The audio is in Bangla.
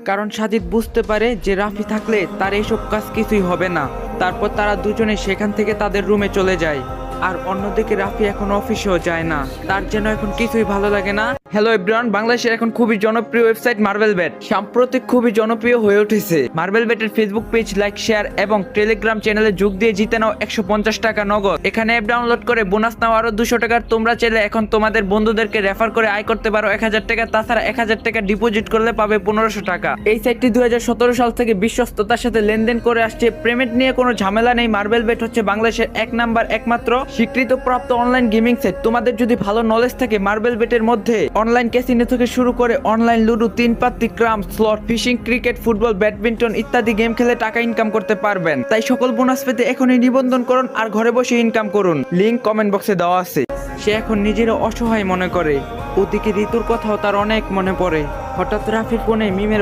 কারণ সাজিদ বুঝতে পারে যে রাফি থাকলে তার এসব কাজ কিছুই হবে না। তারপর তারা দুজনে সেখান থেকে তাদের রুমে চলে যায়। আর অন্যদিকে রাফি এখন অফিসেও যায় না, তার যেন এখন কিছুই ভালো লাগে না। হ্যালো এভরিওয়ান, বাংলাদেশের এখন খুবই জনপ্রিয় ওয়েবসাইট মার্বেল ব্যাট সাম্প্রতিক খুবই জনপ্রিয় হয়ে উঠেছে। মার্বেল ব্যাটের ফেসবুক পেজ লাইক, শেয়ার এবং টেলিগ্রাম চ্যানেলে যোগ দিয়ে জিতে নাও 150 টাকা নগদ। এখানে অ্যাপ ডাউনলোড করে বোনাস নাও আরো 200 টাকার। তোমরা চাইলে এখন তোমাদের বন্ধুদেরকে রেফার করে আয় করতে পারো 1000 টাকা। তাছাড়া 1000 টাকা ডিপোজিট করলে পাবে 1500 টাকা। এই সাইটটি 2017 সাল থেকে বিশ্বস্ততার সাথে লেনদেন করে আসছে। পেমেন্ট নিয়ে কোনো ঝামেলা নেই। মার্বেল ব্যাট হচ্ছে বাংলাদেশের এক নাম্বার একমাত্র স্বীকৃতপ্রাপ্ত অনলাইন গেমিং সাইট। তোমাদের যদি ভালো নলেজ থাকে মার্বেল ব্যাটের মধ্যে অনলাইন ক্যাসিনো থেকে শুরু করে অনলাইন লুডো, তিন পাত্তি, ক্রাম, slot, fishing, cricket, football, badminton ইত্যাদি গেম খেলে টাকা ইনকাম করতে পারবেন। তাই সকল বোনাস পেতে এখনই নিবন্ধন করুন আর ঘরে বসে ইনকাম করুন। লিংক কমেন্ট বক্সে দেওয়া আছে। সে এখন নিজেরও অসহায় মনে করে, ওদিকে ঋতুর কথাও তার অনেক মনে পড়ে। হঠাৎ রাফির ফোনে মিমের